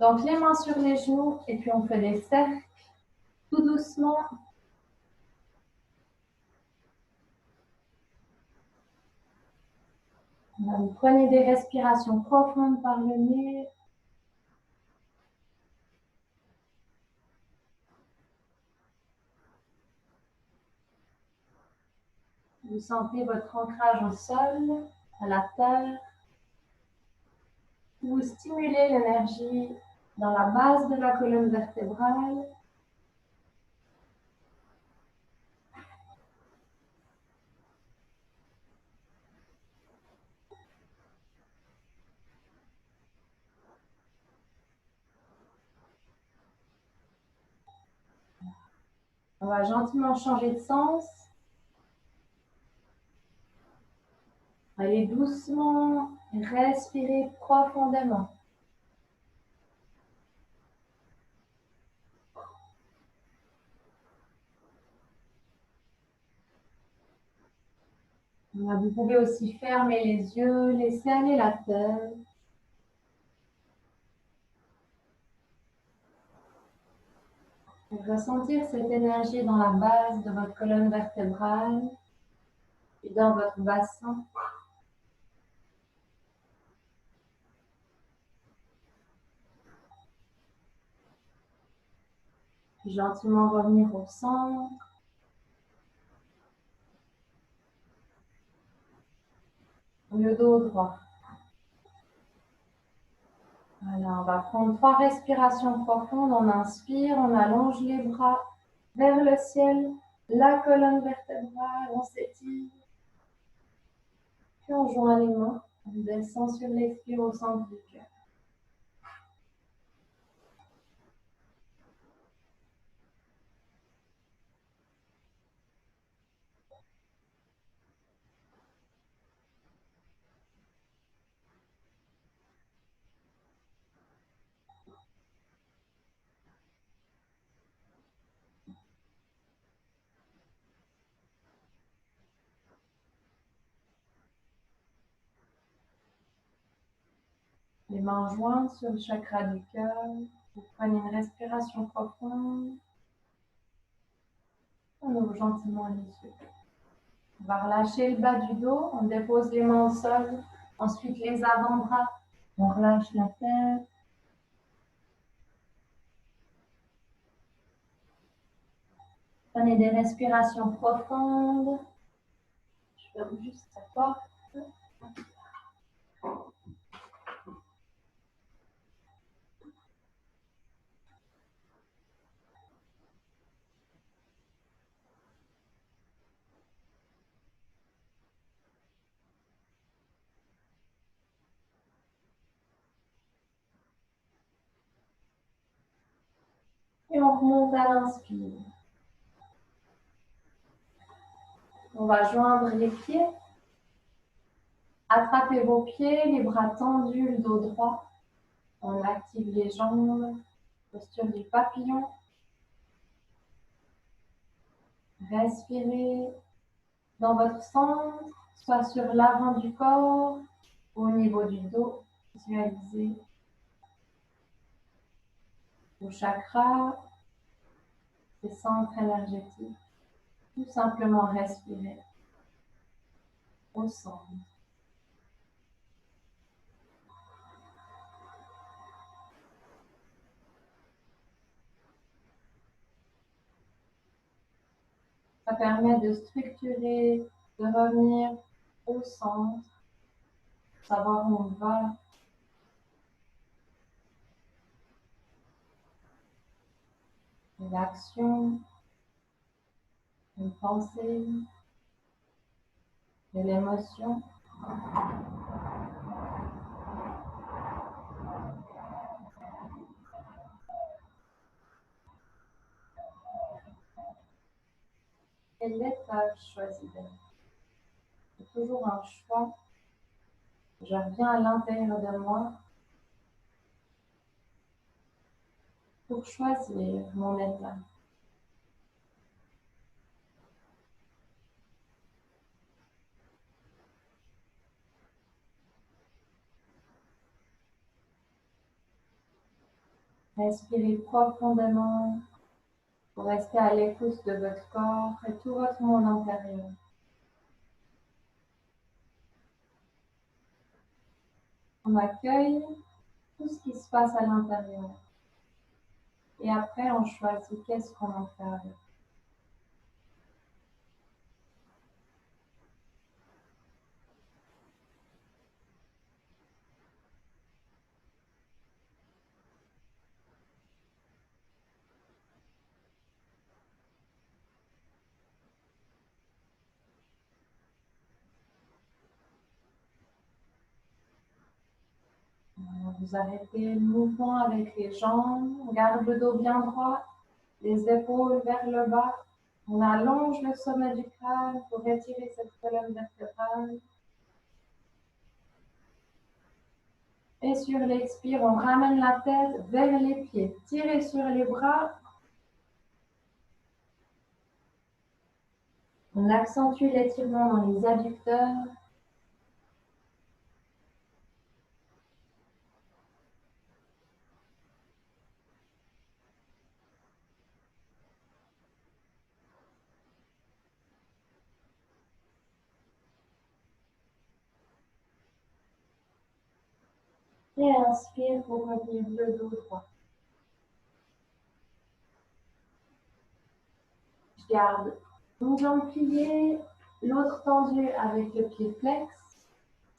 Donc, les mains sur les genoux et puis on fait des cercles tout doucement. Vous prenez des respirations profondes par le nez. Vous sentez votre ancrage au sol, à la terre. Vous stimulez l'énergie dans la base de la colonne vertébrale. On va gentiment changer de sens. Allez doucement, respirez profondément. Vous pouvez aussi fermer les yeux, laisser aller la tête. Ressentir cette énergie dans la base de votre colonne vertébrale et dans votre bassin. Puis gentiment revenir au centre. Le dos droit. Voilà, on va prendre 3 respirations profondes. On inspire, on allonge les bras vers le ciel, la colonne vertébrale, on s'étire. Puis on joint les mains, on descend sur l'expire au centre du cœur. Les mains jointes sur le chakra du cœur. Vous prenez une respiration profonde. On ouvre gentiment les yeux. On va relâcher le bas du dos. On dépose les mains au sol. Ensuite, les avant-bras. On relâche la tête. Prenez des respirations profondes. Je ferme juste la porte. Et on remonte à l'inspire. On va joindre les pieds. Attrapez vos pieds, les bras tendus, le dos droit. On active les jambes. Posture du papillon. Respirez dans votre centre, soit sur l'avant du corps, ou au niveau du dos. Visualisez vos chakras, ces centres énergétiques. Tout simplement respirer au centre. Ça permet de structurer, de revenir au centre, savoir où on va. Une action, une pensée, de l'émotion. Quelle étape choisis-tu? C'est toujours un choix. Je reviens à l'intérieur de moi pour choisir mon état. Respirez profondément pour rester à l'écoute de votre corps et tout votre monde intérieur. On accueille tout ce qui se passe à l'intérieur. Et après, on choisit qu'est-ce qu'on en fait avec. Vous arrêtez le mouvement avec les jambes, on garde le dos bien droit, les épaules vers le bas. On allonge le sommet du crâne pour étirer cette colonne vertébrale. Et sur l'expire, on ramène la tête vers les pieds. Tirez sur les bras. On accentue l'étirement dans les adducteurs. Et inspire pour revenir le dos droit. Je garde une jambe pliée, l'autre tendue avec le pied flex.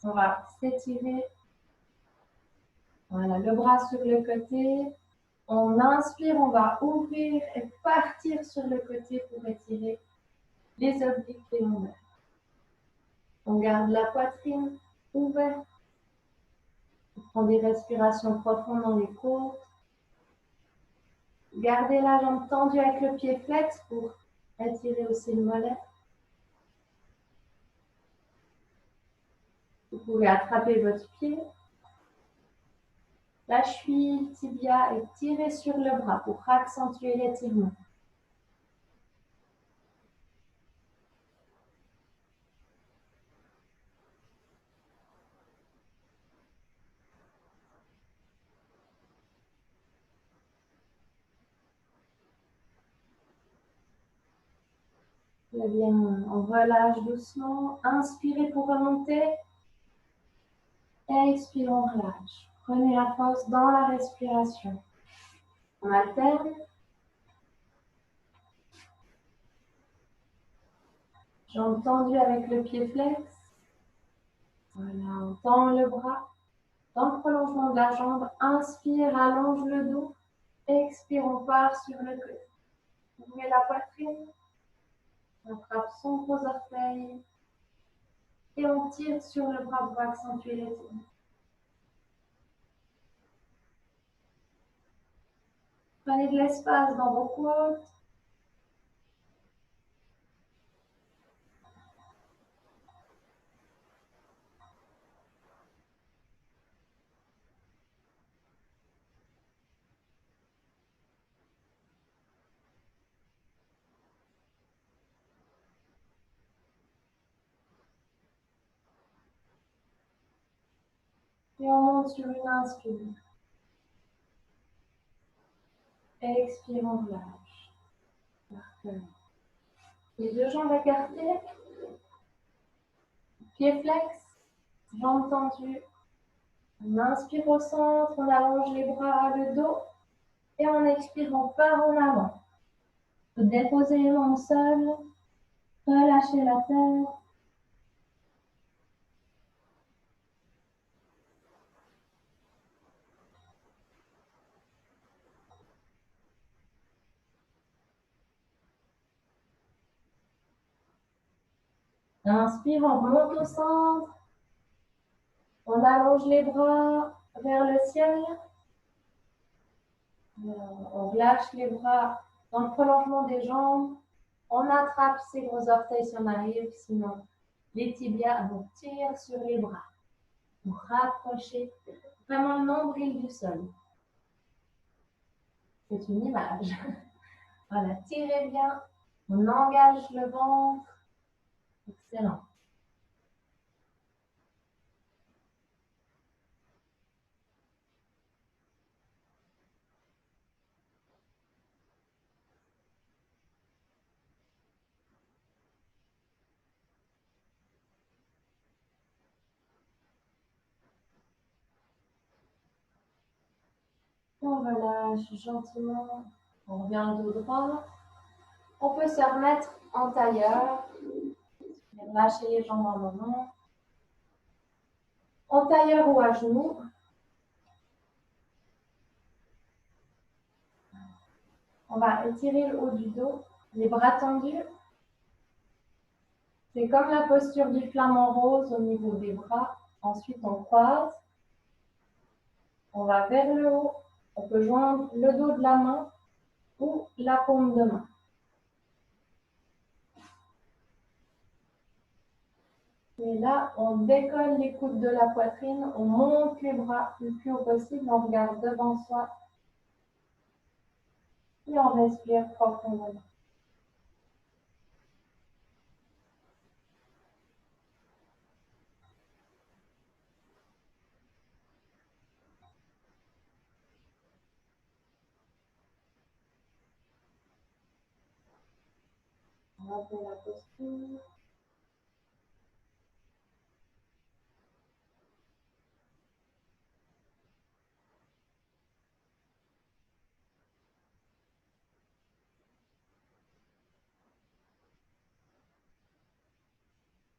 On va s'étirer. Voilà, le bras sur le côté. On inspire, on va ouvrir et partir sur le côté pour étirer les obliques et l'ombre. On garde la poitrine ouverte. On prend des respirations profondes dans les côtes. Gardez la jambe tendue avec le pied flex pour étirer aussi le mollet. Vous pouvez attraper votre pied, la cheville, tibia et tirer sur le bras pour accentuer l'étirement. Très bien, on relâche doucement. Inspirez pour remonter. Expire, on relâche. Prenez la force dans la respiration. On alterne. Jambes tendues avec le pied flex. Voilà, on tend le bras. Dans le prolongement de la jambe, inspire, allonge le dos. Expire, on part sur le côté. Ouvrez la poitrine. On frappe son gros orteil. Et on tire sur le bras pour accentuer l'étirement. Prenez de l'espace dans vos côtes. Et on monte sur une inspire. Expire, on relâche. Parfait. Les deux jambes écartées. Pieds flex. Jambes tendues. On inspire au centre. On allonge les bras, le dos. Et on expire, on part en avant. Vous déposez les mains au sol. Relâchez la tête. Inspire, on remonte au centre. On allonge les bras vers le ciel. On relâche les bras dans le prolongement des jambes. On attrape ses gros orteils si on arrive, sinon les tibias, on tire sur les bras. Pour rapprocher vraiment le nombril du sol. C'est une image. Voilà, tirez bien. On engage le ventre. Excellent. On relâche gentiment. On revient le dos droit. On peut se remettre en tailleur. Lâcher les jambes un moment. En tailleur ou à genoux. On va étirer le haut du dos, les bras tendus. C'est comme la posture du flamant rose au niveau des bras. Ensuite, on croise. On va vers le haut. On peut joindre le dos de la main ou la paume de main. Et là, on décolle les coudes de la poitrine. On monte les bras le plus haut possible. On regarde devant soi. Et on respire profondément. On va faire la posture.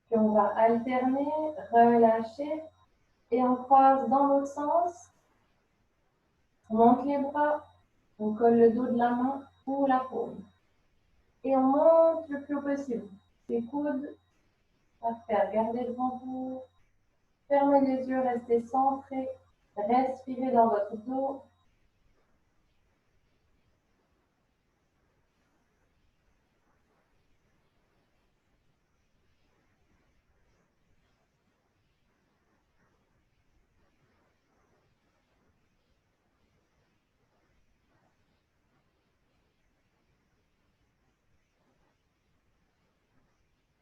Puis on va alterner, relâcher et on croise dans l'autre sens. On monte les bras, on colle le dos de la main ou la paume. Et on monte le plus haut possible. Les coudes, parfait. Gardez devant vous. Fermez les yeux, restez centrés. Respirez dans votre dos.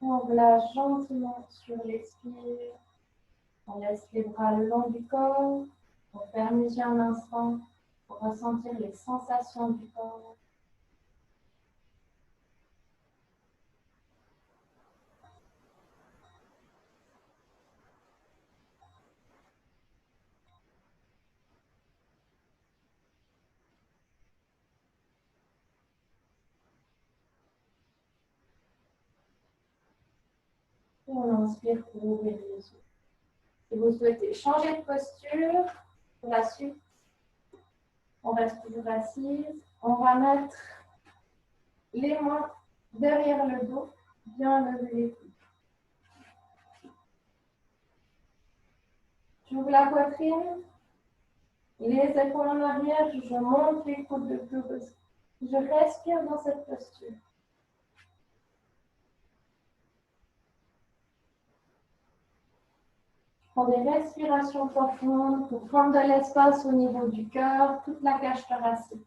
On relâche gentiment sur l'expire. On laisse les bras le long du corps. On ferme les yeux un instant pour ressentir les sensations du corps. Et on inspire pour ouvrir les yeux. Si vous souhaitez changer de posture, pour la suite, on reste toujours assise. On va mettre les mains derrière le dos, bien lever les coudes. J'ouvre la poitrine, les épaules en arrière, je monte les coudes le plus possible. Je respire dans cette posture. Je prends des respirations profondes pour prendre de l'espace au niveau du cœur, toute la cage thoracique.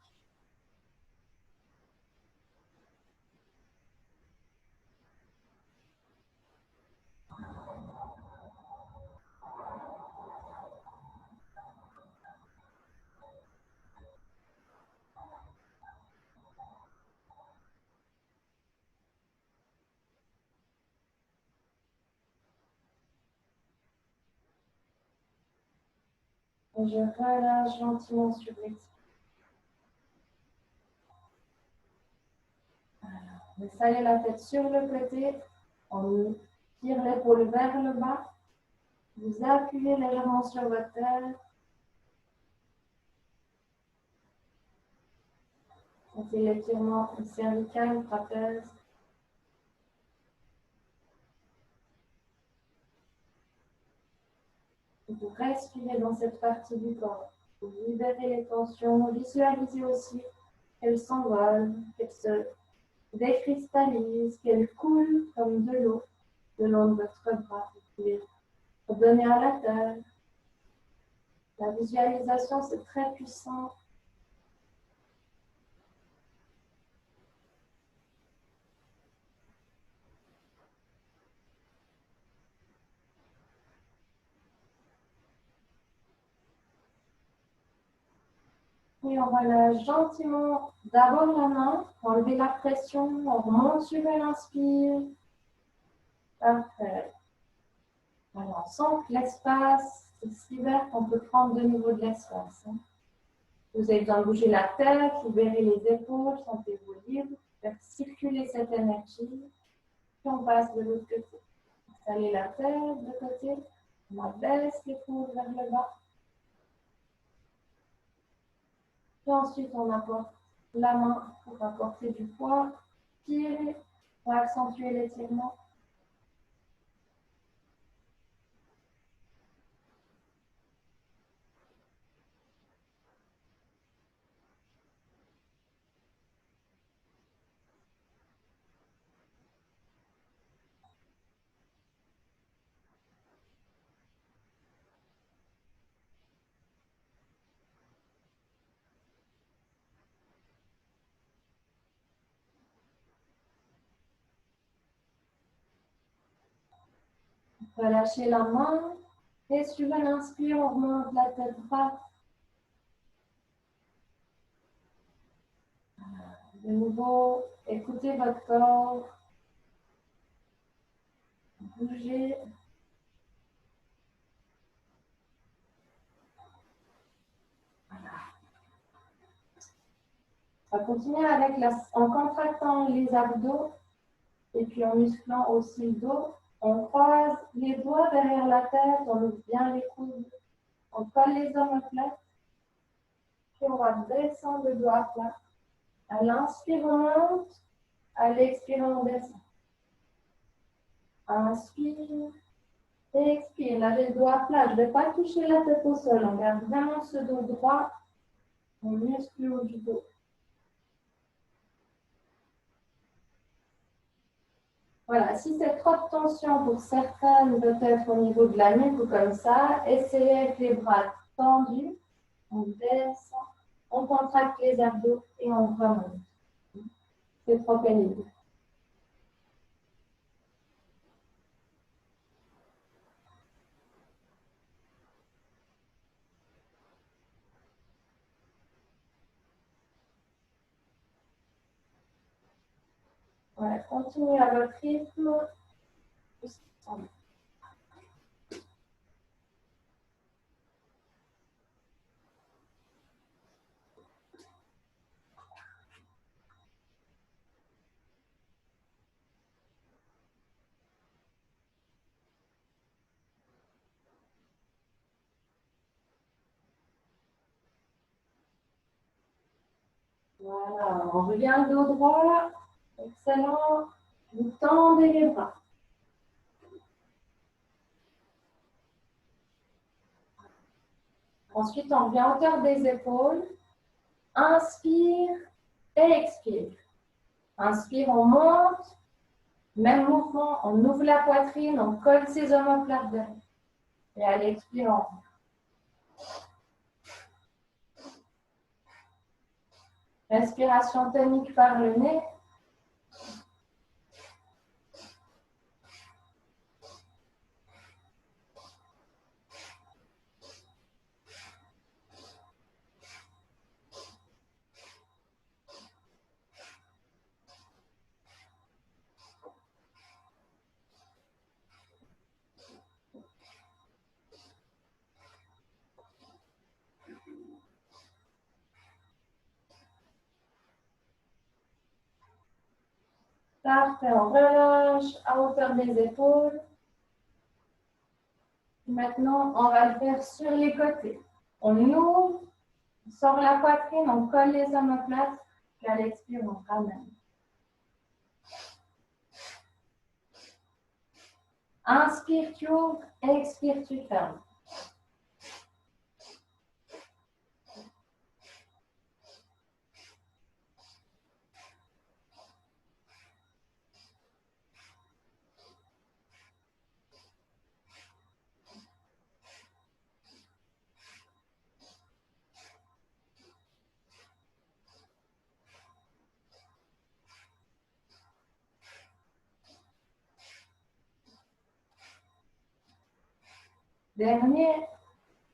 Et je relâche gentiment sur l'expire. Vous allez la tête sur le côté, on tire l'épaule vers le bas, vous appuyez légèrement sur votre tête. C'est l'étirement cervical, trapèze. Et vous respirez dans cette partie du corps. Vous libérez les tensions, visualisez aussi qu'elles s'envolent, qu'elles se décristallisent, qu'elles coulent comme de l'eau le long de votre bras. Vous pouvez redonner à la terre. La visualisation, c'est très puissant. Et on relâche gentiment d'abord la main, enlever la pression, on remonte sur l'inspire. Parfait. Alors, on sent que l'espace se libère, qu'on peut prendre de nouveau de l'espace. Vous avez besoin de bouger la tête, libérer les épaules, sentez-vous libre, faire circuler cette énergie. Puis on passe de l'autre côté. Installez la tête de côté, on abaisse l'épaule vers le bas. Puis ensuite, on apporte la main pour apporter du poids, tirer pour accentuer l'étirement. Relâchez la main et suivez l'inspire, on remonte la tête droite. De nouveau, écoutez votre corps, bougez. Voilà. On va continuer avec en contractant les abdos et puis en musclant aussi le dos. On croise les doigts derrière la tête, on ouvre bien les coudes, on colle les omoplates, puis on va descendre le dos à plat. À l'inspire, on monte, à l'expire, on descend. Inspire, expire. Là, j'ai le dos à plat, je ne vais pas toucher la tête au sol. On garde vraiment ce dos droit, on muscle le haut du dos. Voilà, si c'est trop de tension pour certaines, peut-être au niveau de la nuque ou comme ça, essayez avec les bras tendus, on descend, on contracte les abdos et on remonte. C'est trop pénible. Voilà, continuez à votre rythme. Voilà, on revient dos droit. Excellent. Vous tendez les bras. Ensuite, on revient à hauteur des épaules. Inspire et expire. Inspire, on monte. Même mouvement, on ouvre la poitrine, on colle ses omoplates derrière. Et à l'expire, on revient. Respiration tonique par le nez. Parfait, on relâche à hauteur des épaules. Maintenant, on va le faire sur les côtés. On ouvre, on sort la poitrine, on colle les omoplates, puis à l'expire, on ramène. Inspire, tu ouvres, expire, tu fermes. Dernier,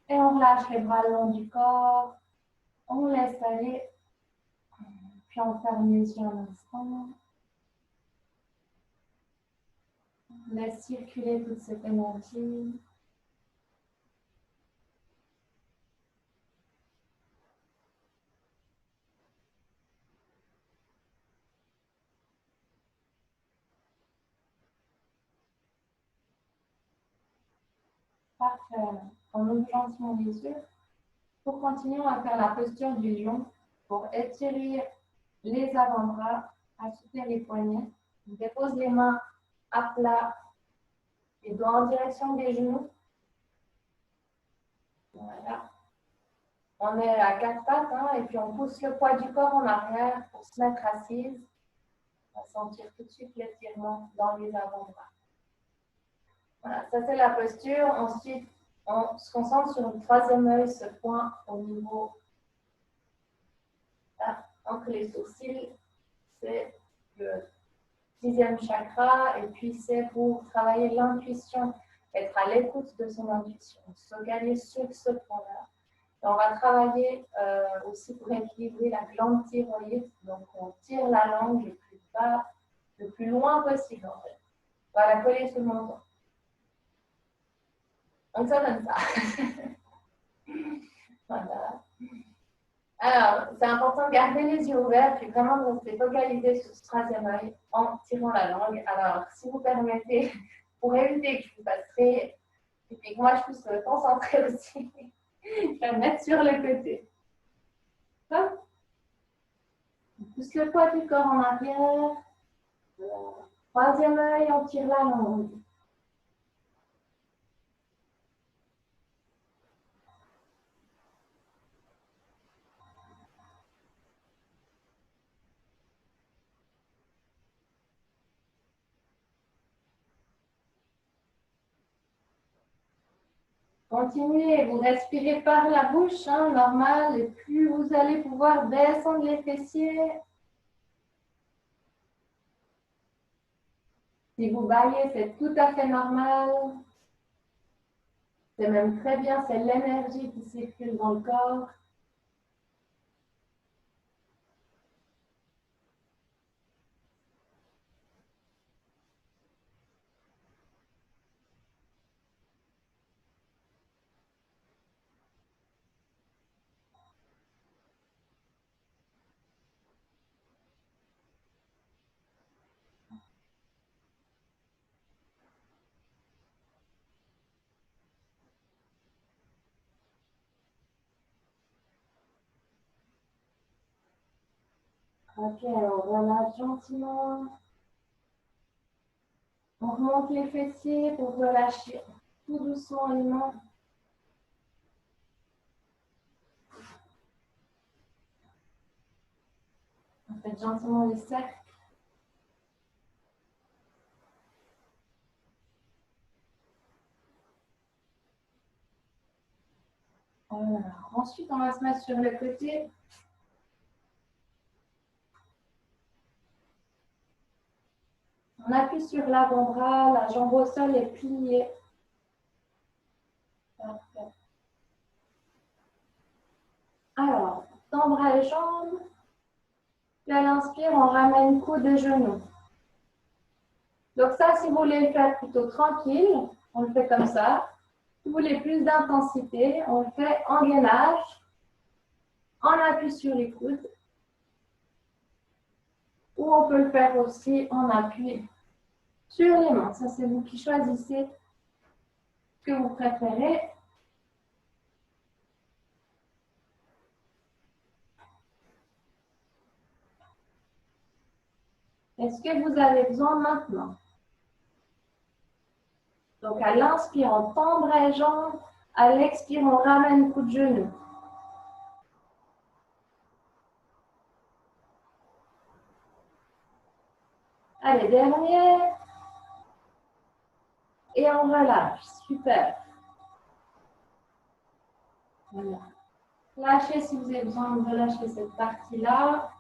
et on relâche les bras le long du corps. On laisse aller, puis on ferme les yeux un instant. On laisse circuler toute cette énergie. Parfait. On ouvre gentiment les yeux. Pour continuer, on va faire la posture du lion pour étirer les avant-bras, assouplir les poignets. On dépose les mains à plat, les doigts en direction des genoux. Voilà. On est à quatre pattes et puis on pousse le poids du corps en arrière pour se mettre assise. On va sentir tout de suite l'étirement dans les avant-bras. Voilà, ça c'est la posture. Ensuite, on se concentre sur le troisième œil, ce point au niveau là, entre les sourcils. C'est le sixième chakra et puis c'est pour travailler l'intuition, être à l'écoute de son intuition, se focaliser sur ce point-là. On va travailler aussi pour équilibrer la glande thyroïde. Donc, on tire la langue le plus bas, le plus loin possible, en fait. On va la coller sur le menton. Donc, ça donne ça. Voilà. Alors, c'est important de garder les yeux ouverts, puis vraiment de rester focalisé sur ce troisième œil en tirant la langue. Alors, si vous permettez, pour éviter que je vous fasse rire, et puis que moi je puisse me concentrer aussi, je vais me mettre sur le côté. Hop. On pousse le poids du corps en arrière. Troisième œil, on tire la langue. Continuez, vous respirez par la bouche, normal, et plus vous allez pouvoir descendre les fessiers. Si vous baillez, c'est tout à fait normal. C'est même très bien, c'est l'énergie qui circule dans le corps. Ok, alors on relâche gentiment. On remonte les fessiers pour relâcher tout doucement les mains. On fait gentiment les cercles. Voilà. Ensuite, on va se mettre sur le côté. On appuie sur l'avant-bras, la jambe au sol est pliée. Parfait. Alors, temps bras et jambes. Puis à l'inspire, on ramène coude et genoux. Donc ça, si vous voulez le faire plutôt tranquille, on le fait comme ça. Si vous voulez plus d'intensité, on le fait en gainage. On appuie sur les coudes. Ou on peut le faire aussi en appui sur les mains. Ça, c'est vous qui choisissez ce que vous préférez. Est-ce que vous avez besoin maintenant? Donc, à l'inspire, on tend bras et jambes. À l'expire, on ramène coude de genou. Allez, dernier. Et on relâche. Super. Voilà. Lâchez si vous avez besoin de relâcher cette partie-là.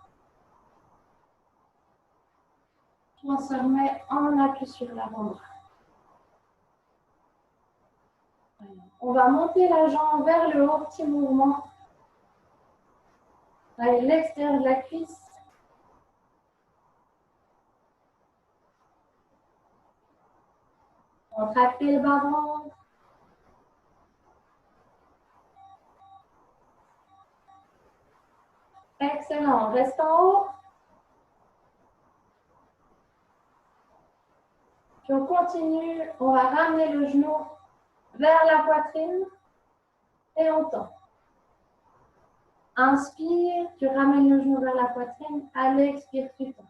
On se remet en appui sur l'avant-bras. On va monter la jambe vers le haut, petit mouvement. Allez, l'extérieur de la cuisse. Contractez le bas-ventre. Excellent. On reste en haut. Puis on continue. On va ramener le genou vers la poitrine et on tend. Inspire, tu ramènes le genou vers la poitrine. Allez, expire, tu tends.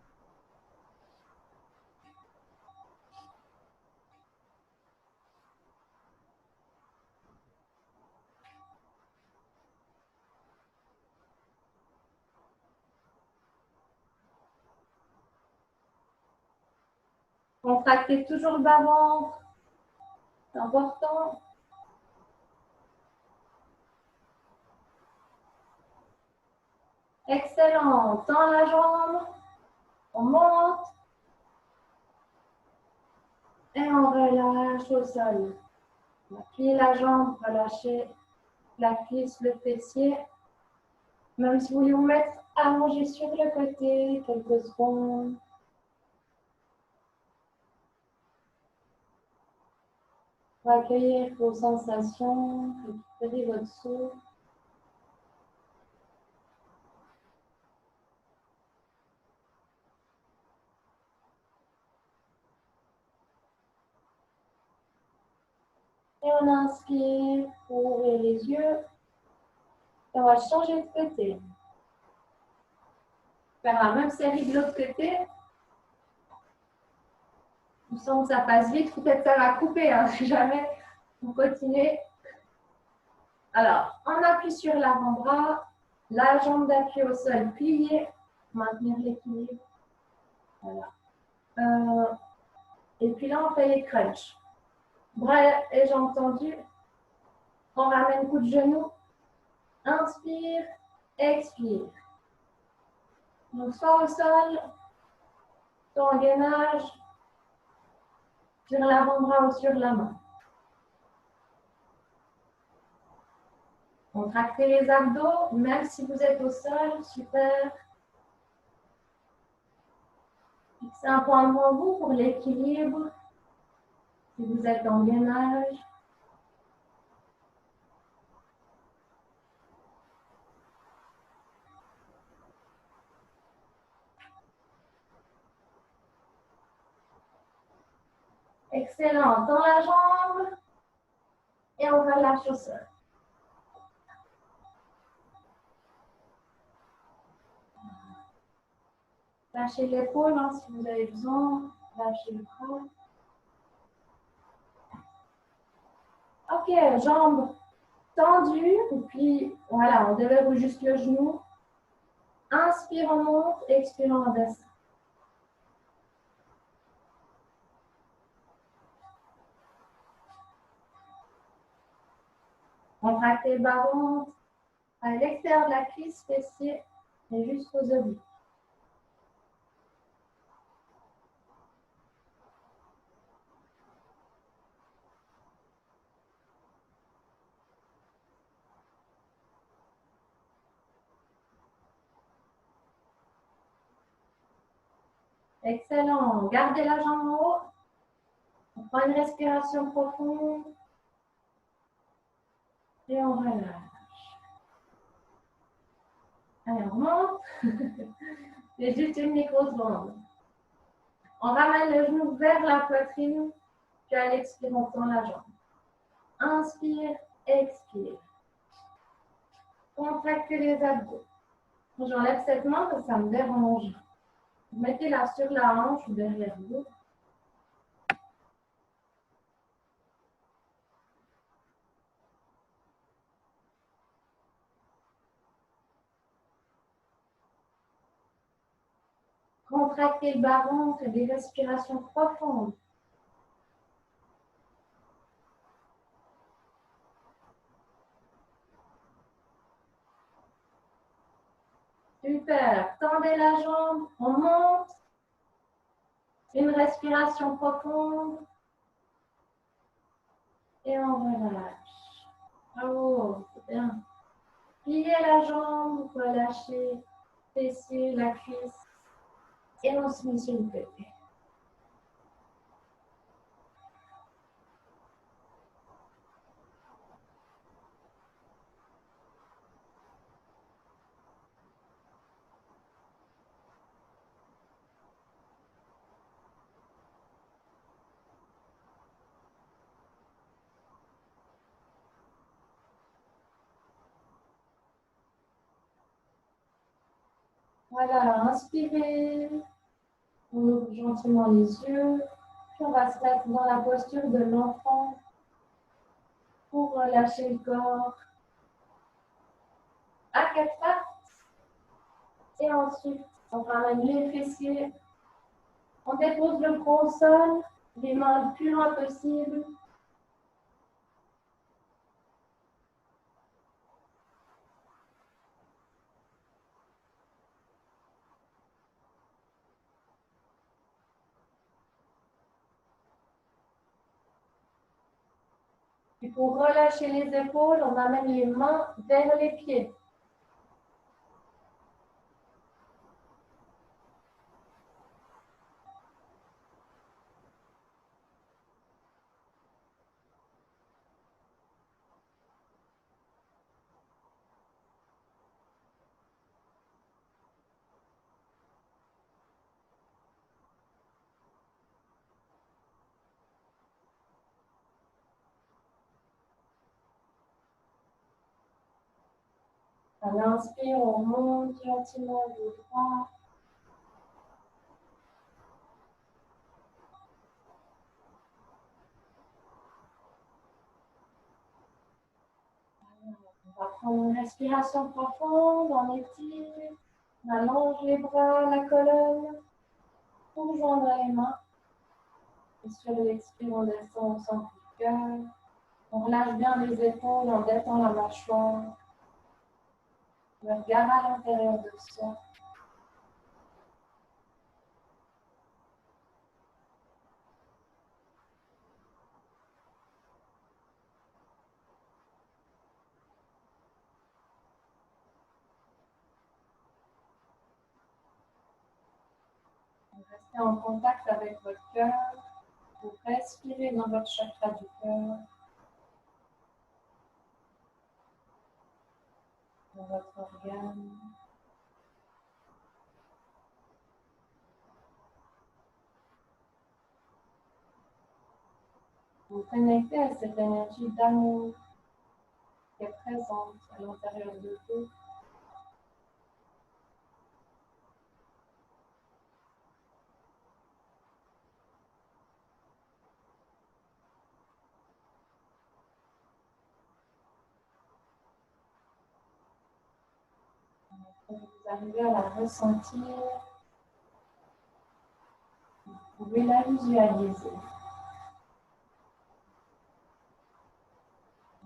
Contractez toujours le bas-ventre. C'est important. Excellent. On tend la jambe. On monte. Et on relâche au sol. On appuie la jambe, relâchez la cuisse, le fessier. Même si vous voulez vous mettre allongé sur le côté, quelques secondes. Pour accueillir vos sensations, récupérer votre souffle. Et on inspire pour ouvrir les yeux. Et on va changer de côté. Faire la même série de l'autre côté. Je sens que ça passe vite. Peut-être ça va couper, hein, si jamais vous continuez. Alors, on appuie sur l'avant-bras. La jambe d'appui au sol pliée. Maintenir l'équilibre. Voilà. Et puis là, on fait les crunchs. Bras et jambes tendues. On ramène coup de genou. Inspire, expire. Donc, soit au sol, soit en gainage, sur l'avant-bras ou sur la main. Contractez les abdos, même si vous êtes au sol, super. Fixez un point devant vous pour l'équilibre. Si vous êtes en gainage. Excellent. Tend la jambe et on relâche au sol. Lâchez l'épaule hein, si vous avez besoin. Lâchez le bras. Ok, jambes tendues. Et puis, voilà, on déverrouille juste le genou. Inspire, on monte. Expire, on descend. Contractez le bas-ventre à l'extérieur de la cuisse, fessier et jusqu'aux obliques. Excellent. Gardez la jambe en haut. On prend une respiration profonde. Et on relâche. Allez, on monte. C'est juste une micro-seconde. On ramène le genou vers la poitrine. Puis à l'expire, on tend la jambe. Inspire, expire. Contractez les abdos. J'enlève cette main parce que ça me dérange. Mettez-la sur la hanche ou derrière vous. Contractez le bas-ventre et des respirations profondes. Super. Tendez la jambe, on monte. Une respiration profonde. Et on relâche. Bravo, c'est bien. Pliez la jambe, relâchez, fessier, la cuisse. Et on se met sur le côté. Voilà, inspirez. On ouvre gentiment les yeux. Puis on va se mettre dans la posture de l'enfant pour relâcher le corps à quatre pattes. Et ensuite, on ramène les fessiers. On dépose le front au sol, les mains le plus loin possible. Et pour relâcher les épaules, on amène les mains vers les pieds. À l'inspire, on monte gentiment le dos droit. On va prendre une respiration profonde, on étire, on allonge les bras, la colonne, pour joindre les mains. Et sur l'expire, on descend au centre du cœur. On relâche bien les épaules, on détend la mâchoire. Le regard à l'intérieur de soi. Restez en contact avec votre cœur. Vous respirez dans votre chakra du cœur, dans votre organe. Vous connectez à cette énergie d'amour qui est présente à l'intérieur de vous. Quand vous arrivez à la ressentir, vous pouvez la visualiser.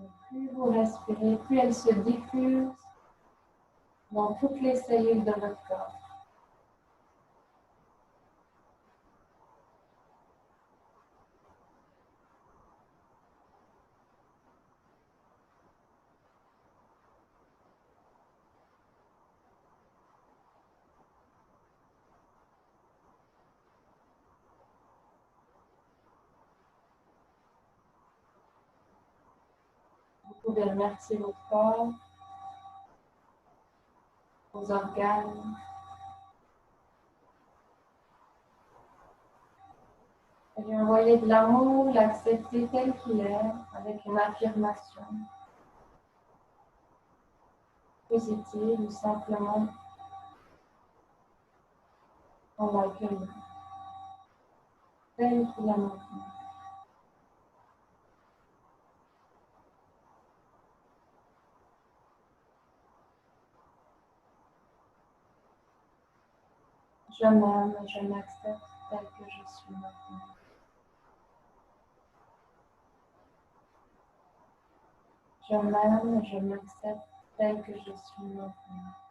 Et plus vous respirez, plus elle se diffuse dans toutes les cellules de votre corps. Vous pouvez remercier votre corps, vos organes, et lui envoyer de l'amour, l'accepter tel qu'il est, avec une affirmation positive ou simplement en l'accueillant tel qu'il est maintenant. Je m'aime et je m'accepte tel que je suis maintenant. Je m'aime et je m'accepte tel que je suis maintenant.